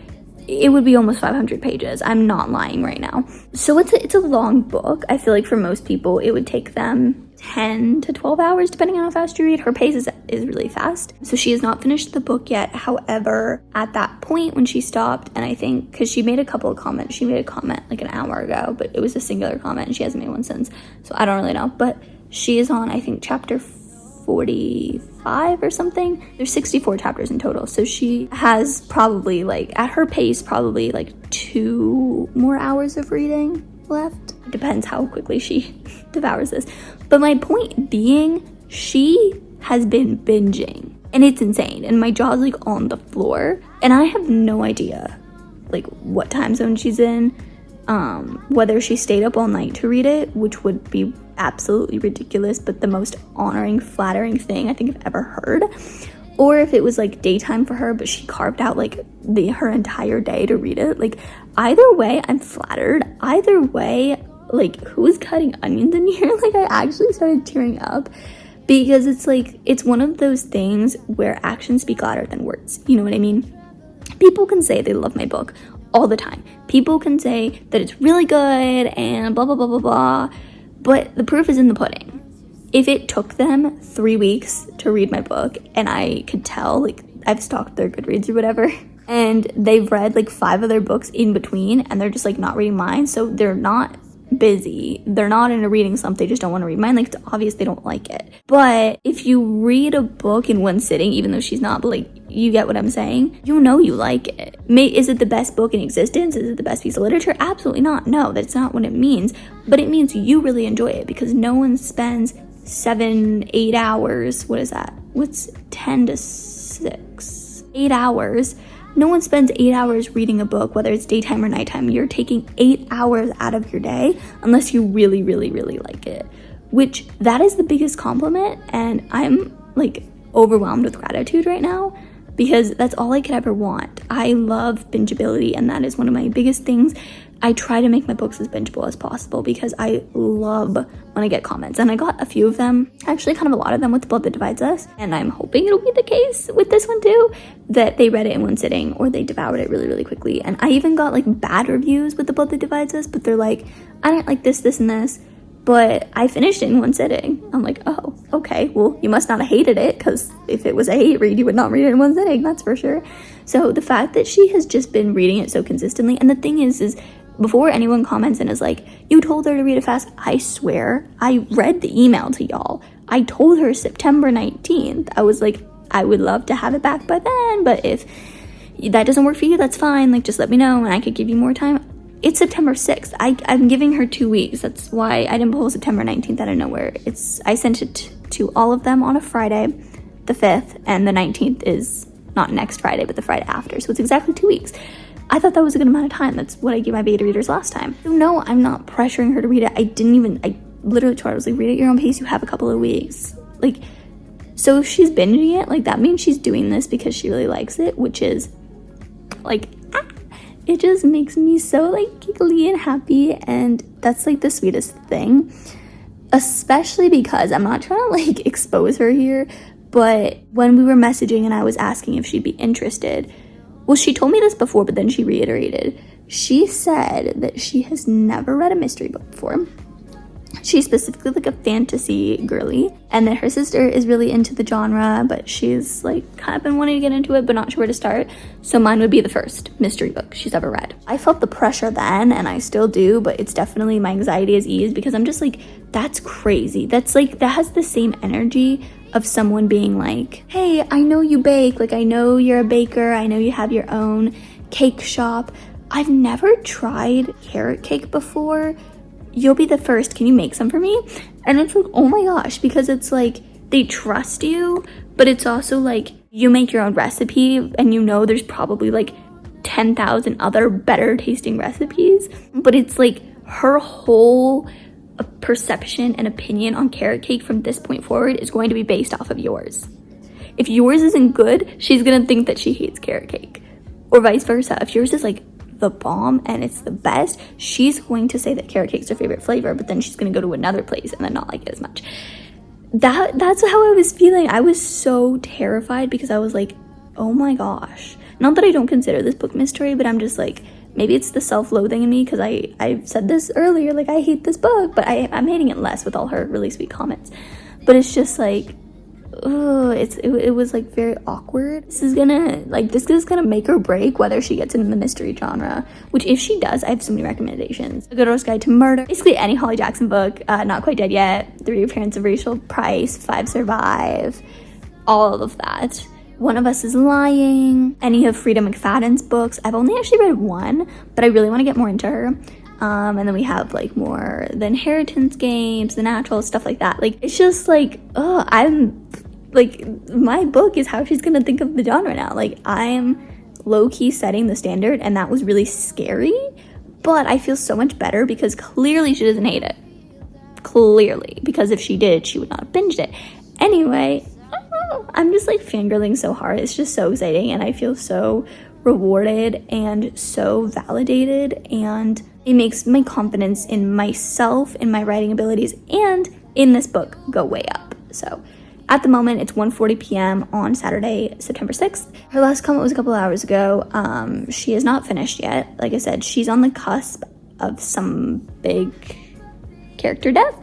it would be almost 500 pages. I'm not lying right now. So it's a long book. I feel like for most people, it would take them 10 to 12 hours, depending on how fast you read. Her pace is really fast. So she has not finished the book yet. However, at that point when she stopped, and I think, because she made a couple of comments, she made a comment like an hour ago, but it was a singular comment and she hasn't made one since. So I don't really know. But she is on, I think, chapter 45 or something. There's 64 chapters in total. So she has probably like, at her pace, probably like 2 more hours of reading left. It depends how quickly she devours this. But my point being, she has been binging, and it's insane. And my jaw's like on the floor, and I have no idea like what time zone she's in, whether she stayed up all night to read it, which would be absolutely ridiculous, but the most honoring, flattering thing I think I've ever heard, or if it was like daytime for her, but she carved out like her entire day to read it. Like either way, I'm flattered. Either way, like who's cutting onions in here? Like I actually started tearing up, because it's like, it's one of those things where actions speak louder than words. You know what I mean? People can say they love my book all the time. People can say that it's really good and blah, blah, blah, blah, blah. But the proof is in the pudding. if it took them 3 weeks to read my book and I could tell, like, I've stalked their Goodreads or whatever, and they've read like 5 other books in between and they're just like not reading mine, so they're not busy, they're not in a reading slump, they just don't want to read mine. Like, it's obvious they don't like it. But if you read a book in one sitting, even though she's not, but like, you get what I'm saying, you know you like it. Is it the best book in existence? Is it the best piece of literature? Absolutely not. No, that's not what it means. But it means you really enjoy it, because no one spends 7-8 hours, what is that, what's 10 to 6, 8 hours. No one spends 8 hours reading a book, whether it's daytime or nighttime. You're taking 8 hours out of your day unless you really, really, really like it, which that is the biggest compliment. And I'm like overwhelmed with gratitude right now, because that's all I could ever want. I love bingeability, and that is one of my biggest things. I try to make my books as bingeable as possible because I love when I get comments, and I got a few of them, actually kind of a lot of them, with The Blood That Divides Us, and I'm hoping it'll be the case with this one too, that they read it in one sitting or they devoured it really, really quickly. And I even got like bad reviews with The Blood That Divides Us, but they're like, I didn't like this, this, and this, but I finished it in one sitting. I'm like, oh, okay, well, you must not have hated it, because if it was a hate read, you would not read it in one sitting, that's for sure. So the fact that she has just been reading it so consistently, and the thing is before anyone comments and is like, you told her to read it fast, I swear, I read the email to y'all. I told her September 19th. I was like, I would love to have it back by then, but if that doesn't work for you, that's fine. Like, just let me know and I could give you more time. It's September 6th. I'm giving her 2 weeks. That's why I didn't pull September 19th out of nowhere. I sent it to all of them on a Friday, the 5th, and the 19th is not next Friday, but the Friday after. So it's exactly 2 weeks. I thought that was a good amount of time. That's what I gave my beta readers last time. So no, I'm not pressuring her to read it. I literally told her, I was like, read at your own pace. You have a couple of weeks. Like, so if she's binging it, like, that means she's doing this because she really likes it, which is like, it just makes me so like giggly and happy. And that's like the sweetest thing, especially because I'm not trying to like expose her here, but when we were messaging and I was asking if she'd be interested, well, she told me this before, but then she reiterated. She said that she has never read a mystery book before. She's specifically like a fantasy girly, and that her sister is really into the genre, but she's like kind of been wanting to get into it, but not sure where to start. So mine would be the first mystery book she's ever read. I felt the pressure then, and I still do, but it's definitely, my anxiety is eased, because I'm just like, that's crazy. That's like, that has the same energy of someone being like, hey, I know you bake, like, I know you're a baker, I know you have your own cake shop. I've never tried carrot cake before. You'll be the first. Can you make some for me? And it's like, oh my gosh, because it's like, they trust you, but it's also like, you make your own recipe and you know there's probably like 10,000 other better tasting recipes, but it's like her whole perception and opinion on carrot cake from this point forward is going to be based off of yours. If yours isn't good, she's gonna think that she hates carrot cake, or vice versa. If yours is like the bomb and it's the best, she's going to say that carrot cake's her favorite flavor, but then she's gonna go to another place and then not like it as much. That's how I was feeling. I was so terrified, because I was like, oh my gosh. Not that I don't consider this book mystery, but I'm just like, maybe it's the self-loathing in me, because I said this earlier, like, I hate this book, but I'm hating it less with all her really sweet comments. But it's just like, it was like very awkward. This is gonna make or break whether she gets into the mystery genre, which if she does, I have so many recommendations. A Good Horse Guide to Murder, basically any Holly Jackson book, Not Quite Dead Yet, The Reappearance of Rachel Price, 5 Survive, all of that. One of Us is Lying, any of Frida McFadden's books. I've only actually read one, but I really want to get more into her. And then we have like more The Inheritance Games, The Natural, stuff like that. Like, it's just like, I'm like, my book is how she's gonna think of the genre now. Like, I am low-key setting the standard, and that was really scary, but I feel so much better because clearly she doesn't hate it. Clearly, because if she did, she would not have binged it. Anyway, I'm just like fangirling so hard. It's just so exciting, and I feel so rewarded and so validated, and it makes my confidence in myself, in my writing abilities, and in this book go way up. So at the moment, it's 1:40 p.m. on Saturday, September 6th. Her last comment was a couple hours ago. She is not finished yet. Like I said, she's on the cusp of some big character death.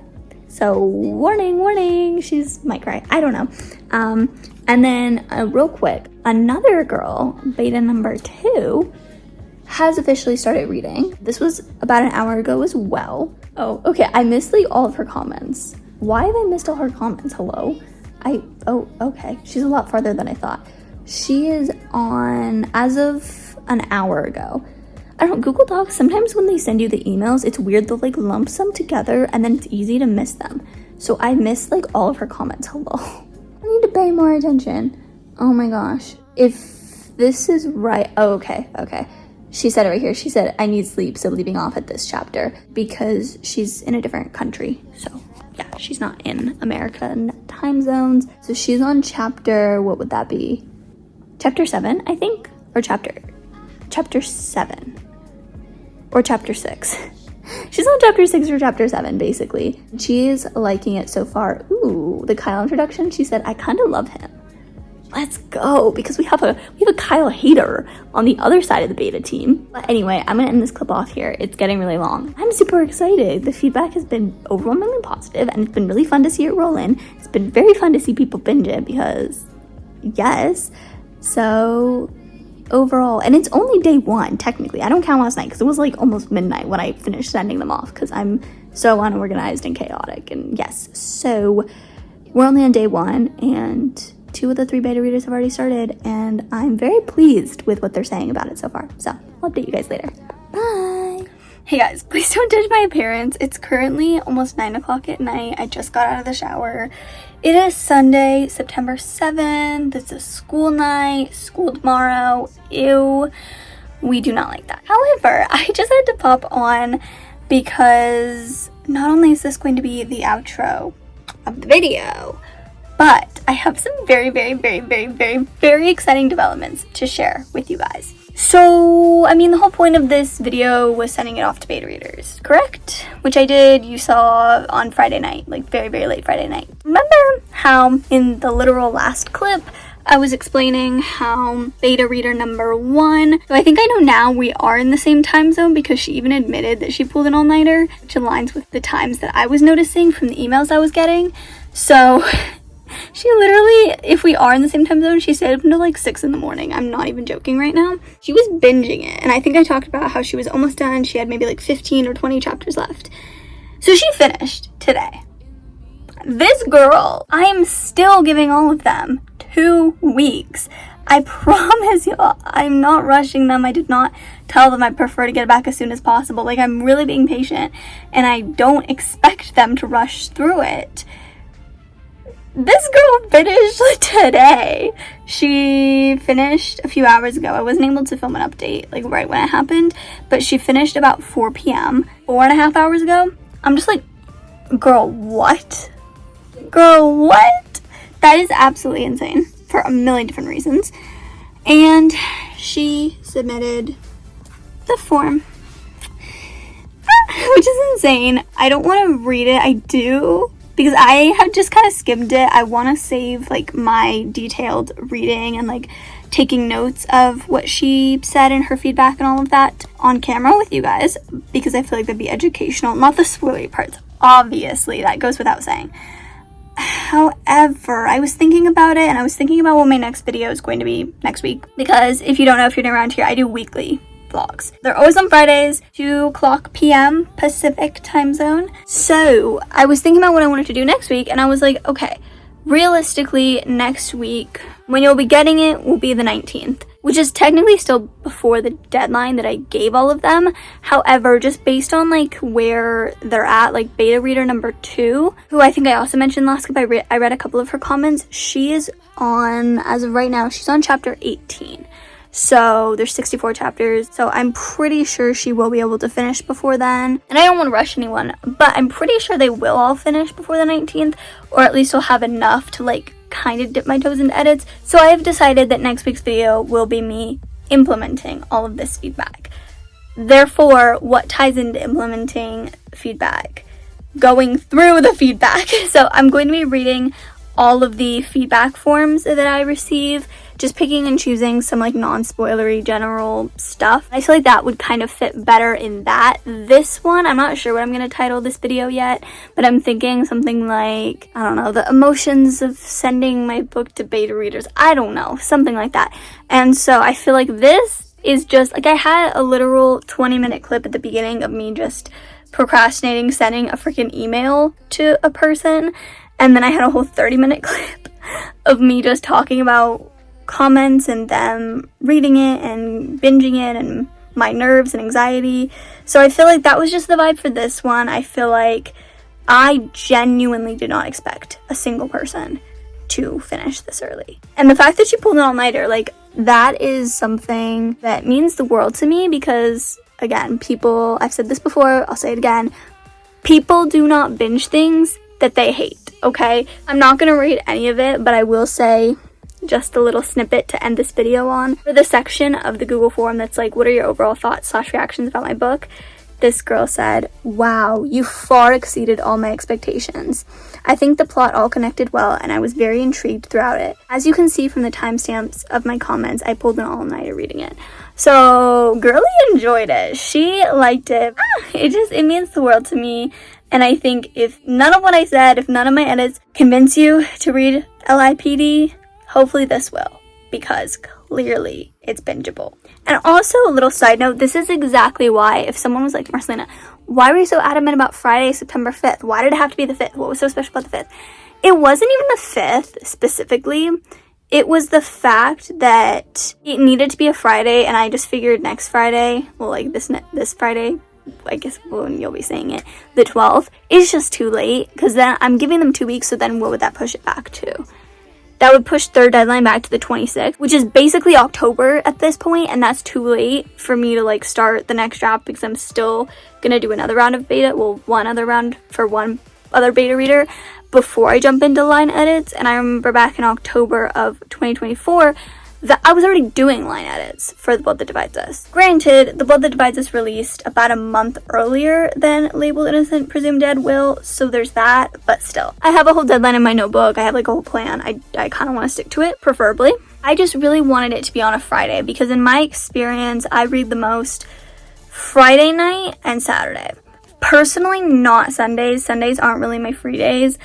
So warning, she's might cry. I don't know. And then real quick, another girl, beta number 2, has officially started reading. This was about an hour ago as well. Oh, okay, I missed like all of her comments. Why have I missed all her comments? Hello? Oh, okay. She's a lot farther than I thought. She is on, as of an hour ago. I don't know, Google Docs, sometimes when they send you the emails, it's weird, they'll like lump them together and then it's easy to miss them. So I missed like all of her comments. Hello? I need to pay more attention. Oh my gosh. If this is right, oh, okay. She said it right here. She said, I need sleep, so leaving off at this chapter because she's in a different country. So yeah, she's not in American time zones. So she's on chapter, what would that be? Chapter 7, I think, or chapter 7 or chapter 6. She's on chapter 6 or chapter 7, basically. She's liking it so far. Ooh, the Kyle introduction. She said, I kind of love him. Let's go, because we have a Kyle hater on the other side of the beta team. But anyway, I'm gonna end this clip off here. It's getting really long. I'm super excited. The feedback has been overwhelmingly positive, and it's been really fun to see it roll in. It's been very fun to see people binge it because, yes. So overall, and it's only day 1 technically. I don't count last night because it was like almost midnight when I finished sending them off because I'm so unorganized and chaotic. And yes, so we're only on day 1 and 2 of the 3 beta readers have already started, and I'm very pleased with what they're saying about it so far. So I'll update you guys later. Bye. Hey guys, please don't judge my appearance. It's currently almost 9 o'clock at night. I just got out of the shower. It is Sunday, September 7th. It's a school night, school tomorrow. Ew. We do not like that. However, I just had to pop on because not only is this going to be the outro of the video, but I have some very exciting developments to share with you guys. So, I mean, the whole point of this video was sending it off to beta readers, correct? Which I did, you saw on Friday night, like very late Friday night. Remember how in the literal last clip, I was explaining how beta reader number 1, so I think I know now we are in the same time zone because she even admitted that she pulled an all-nighter, which aligns with the times that I was noticing from the emails I was getting. So she literally, if we are in the same time zone, she stayed up until like 6 in the morning. I'm not even joking right now. She was binging it, and I think I talked about how she was almost done. She had maybe like 15 or 20 chapters left. So she finished today. This girl, I am still giving all of them 2 weeks. I promise you, I'm not rushing them. I did not tell them I prefer to get it back as soon as possible. Like, I'm really being patient, and I don't expect them to rush through it. This girl finished today. She finished a few hours ago. I wasn't able to film an update like right when it happened, but she finished about 4 p.m. 4.5 hours ago. I'm just like, girl, what? Girl, what? That is absolutely insane for a million different reasons. And she submitted the form, which is insane. I don't want to read it. I do, because I have just kind of skimmed it. I want to save like my detailed reading and like taking notes of what she said and her feedback and all of that on camera with you guys, because I feel like that'd be educational. Not the spoilery parts, obviously, that goes without saying. However, I was thinking about it, and I was thinking about what my next video is going to be next week, because if you don't know, if you're new around here, I do weekly vlogs. They're always on Fridays, 2 o'clock p.m. Pacific time zone. So I was thinking about what I wanted to do next week, and I was like, okay, realistically, next week, when you'll be getting it, will be the 19th, which is technically still before the deadline that I gave all of them. However, just based on like where they're at, like beta reader number 2, who I think I also mentioned last clip, I read a couple of her comments. She is on, as of right now, she's on chapter 18. So there's 64 chapters, so I'm pretty sure she will be able to finish before then. And I don't want to rush anyone, but I'm pretty sure they will all finish before the 19th, or at least will have enough to like kind of dip my toes into edits. So I have decided that next week's video will be me implementing all of this feedback. Therefore, what ties into implementing feedback? Going through the feedback. So I'm going to be reading all of the feedback forms that I receive, just picking and choosing some like non-spoilery general stuff. I feel like that would kind of fit better in that. This one, I'm not sure what I'm going to title this video yet, but I'm thinking something like, I don't know, the emotions of sending my book to beta readers. I don't know, something like that. And so I feel like this is just like, I had a literal 20-minute clip at the beginning of me just procrastinating sending a freaking email to a person, and then I had a whole 30-minute clip of me just talking about comments and them reading it and binging it and my nerves and anxiety. So I feel like that was just the vibe for this one. I feel like I genuinely did not expect a single person to finish this early. And the fact that she pulled an all-nighter, like, that is something that means the world to me, because again, people, I've said this before, I'll say it again, people do not binge things that they hate, okay? I'm not gonna read any of it, but I will say just a little snippet to end this video on. For the section of the Google form that's like, what are your overall thoughts / reactions about my book? This girl said, wow, you far exceeded all my expectations. I think the plot all connected well, and I was very intrigued throughout it. As you can see from the timestamps of my comments, I pulled an all-nighter reading it. So, girlie enjoyed it. She liked it. It means the world to me. And I think if none of what I said, if none of my edits convince you to read LIPD, hopefully this will, because clearly it's bingeable. And also, a little side note, this is exactly why, if someone was like, Marcelina, why were you so adamant about Friday, September 5th? Why did it have to be the 5th? What was so special about the 5th? It wasn't even the 5th specifically. It was the fact that it needed to be a Friday, and I just figured next Friday, well, like this Friday, I guess when you'll be saying it, the 12th, is just too late, because then I'm giving them 2 weeks, so then what would that push it back to? That would push their deadline back to the 26th, which is basically October at this point, and that's too late for me to like start the next draft, because I'm still gonna do another round of beta, well, one other round for one other beta reader before I jump into line edits. And I remember back in October of 2024 that I was already doing line edits for The Blood That Divides Us. Granted, The Blood That Divides Us released about a month earlier than Labeled Innocent Presumed Dead will, so there's that, but still. I have a whole deadline in my notebook. I have like a whole plan. I kind of want to stick to it, preferably. I just really wanted it to be on a Friday, because in my experience, I read the most Friday night and Saturday. Personally, not Sundays. Sundays aren't really my free days.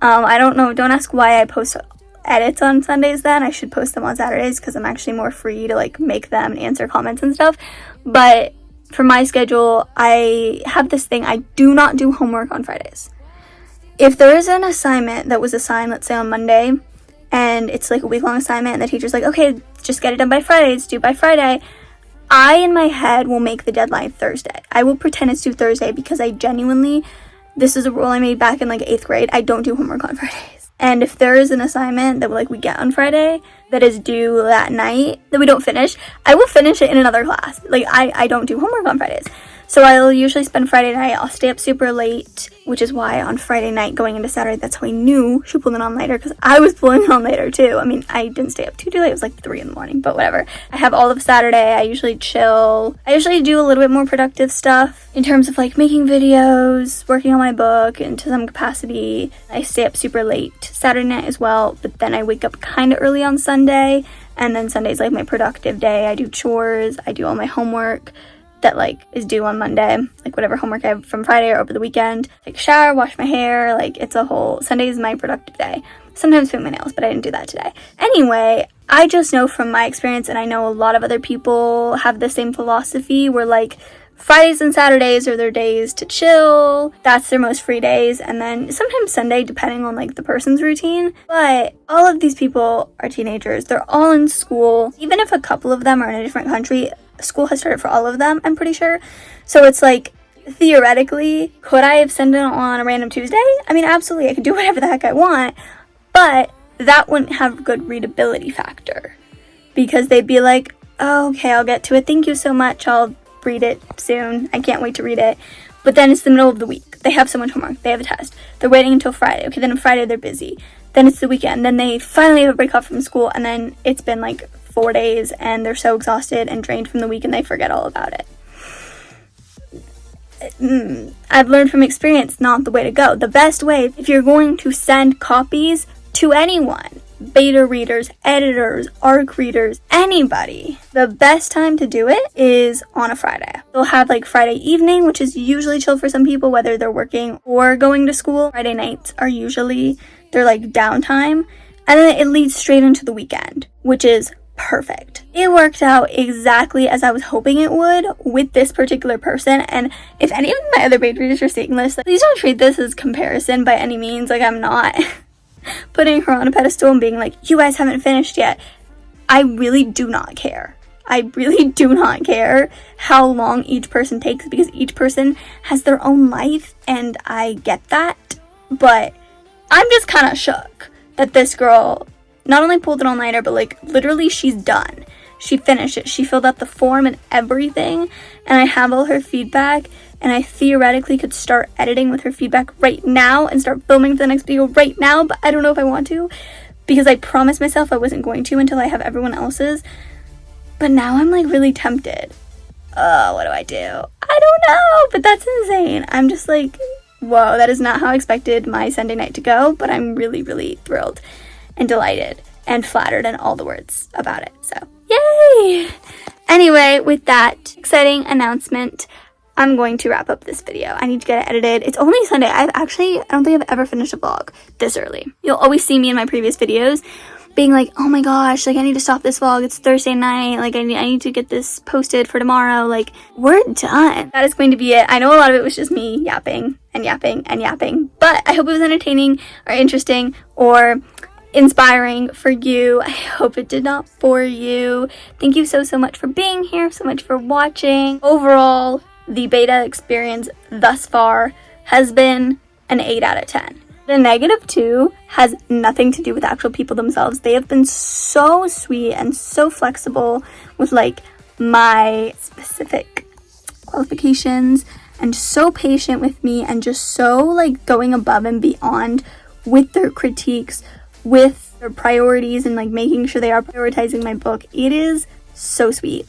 I don't know, don't ask why I post edits on Sundays then. I should post them on Saturdays, because I'm actually more free to like make them and answer comments and stuff. But for my schedule, I have this thing, I do not do homework on Fridays. If there is an assignment that was assigned, let's say on Monday, and it's like a week-long assignment, and the teacher's like, okay, just get it done by Friday, it's due by Friday, I, in my head, will make the deadline Thursday. I will pretend it's due Thursday, because I genuinely, this is a rule I made back in like 8th grade, I don't do homework on Fridays. And if there is an assignment that like we get on Friday that is due that night that we don't finish, I will finish it in another class. Like I don't do homework on Fridays. So I'll usually spend Friday night, I'll stay up super late, which is why on Friday night going into Saturday, that's how I knew she pulled it on later, because I was pulling it on later too. I mean, I didn't stay up too late, it was like 3 in the morning, but whatever. I have all of Saturday, I usually chill. I usually do a little bit more productive stuff in terms of like making videos, working on my book, and to some capacity. I stay up super late Saturday night as well, but then I wake up kind of early on Sunday, and then Sunday's like my productive day. I do chores, I do all my homework that like is due on Monday, like whatever homework I have from Friday or over the weekend. Take a shower, wash my hair, like it's a whole, Sunday is my productive day. Sometimes paint my nails, but I didn't do that today. Anyway, I just know from my experience, and I know a lot of other people have the same philosophy, where like Fridays and Saturdays are their days to chill, that's their most free days, and then sometimes Sunday, depending on like the person's routine. But all of these people are teenagers, they're all in school, even if a couple of them are in a different country, school has started for all of them, I'm pretty sure. So it's like, theoretically, could I have sent it on a random Tuesday? I mean, absolutely, I could do whatever the heck I want, but that wouldn't have a good readability factor, because they'd be like, oh, okay, I'll get to it, thank you so much, I'll read it soon, I can't wait to read it. But then it's the middle of the week, they have so much homework, they have a test, they're waiting until Friday, okay, then on Friday they're busy, then it's the weekend, then they finally have a break off from school, and then it's been like 4 days, and they're so exhausted and drained from the week, and they forget all about it. I've learned from experience, not the way to go. The best way, if you're going to send copies to anyone, beta readers, editors, ARC readers, anybody. The best time to do it is on a Friday. They'll have like Friday evening, which is usually chill for some people, whether they're working or going to school. Friday nights are usually their like downtime, and then it leads straight into the weekend, which is perfect. It worked out exactly as I was hoping it would with this particular person. And if any of my other beta readers are seeing this, please don't treat this as comparison by any means. Like, I'm not putting her on a pedestal and being like, you guys haven't finished yet. I really do not care. I really do not care how long each person takes, because each person has their own life, and I get that. But I'm just kind of shook that this girl not only pulled an all-nighter, but like literally she's done. She finished it. She filled out the form and everything, and I have all her feedback, and I theoretically could start editing with her feedback right now and start filming for the next video right now, but I don't know if I want to, because I promised myself I wasn't going to until I have everyone else's. But now I'm like really tempted. What do I do? I don't know, but that's insane. I'm just like, whoa, that is not how I expected my Sunday night to go, but I'm really, really thrilled and delighted and flattered and all the words about it. So, yay! Anyway, with that exciting announcement, I'm going to wrap up this video. I need to get it edited. It's only Sunday. I don't think I've ever finished a vlog this early. You'll always see me in my previous videos being like, oh my gosh, like I need to stop this vlog. It's Thursday night. Like I need to get this posted for tomorrow. Like, we're done. That is going to be it. I know a lot of it was just me yapping and yapping and yapping, but I hope it was entertaining or interesting or inspiring for you. I hope it did not bore you. Thank you so much for being here, so much for watching. Overall, the beta experience thus far has been an 8 out of 10. The -2 has nothing to do with actual people themselves. They have been so sweet and so flexible with like my specific qualifications, and so patient with me, and just so like going above and beyond with their critiques, with their priorities, and like making sure they are prioritizing my book. It is so sweet.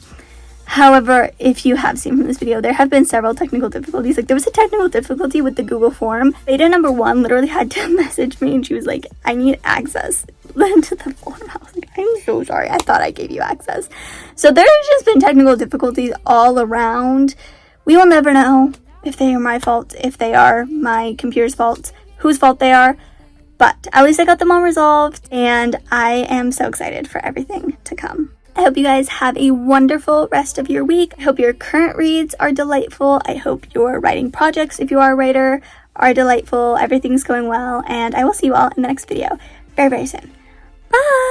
However, if you have seen from this video, there have been several technical difficulties. Like, there was a technical difficulty with the Google form. Beta number 1 literally had to message me, and she was like, I need access to the form. I was like, I'm so sorry. I thought I gave you access. So there's just been technical difficulties all around. We will never know if they are my fault, if they are my computer's fault, whose fault they are. But at least I got them all resolved, and I am so excited for everything to come. I hope you guys have a wonderful rest of your week. I hope your current reads are delightful. I hope your writing projects, if you are a writer, are delightful. Everything's going well, and I will see you all in the next video very, very soon. Bye!